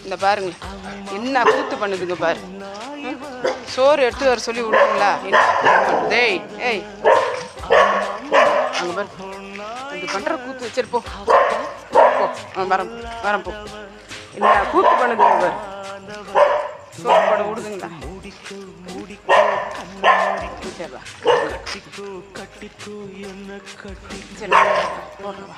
இந்த பாருங்க என்ன கூத்து பண்ணுதுங்க பாரு. சோறு எடுத்து வர சொல்லி விடுங்களா? என்ன டேய் ஏய் அங்கே பாரு அது பண்ணுற கூத்து வச்சிருப்போ போ வரேன் போ. என்ன கூத்து பண்ணுதுங்க பாரு. சோறு போட விடுதுங்களா? சரி போடுறா.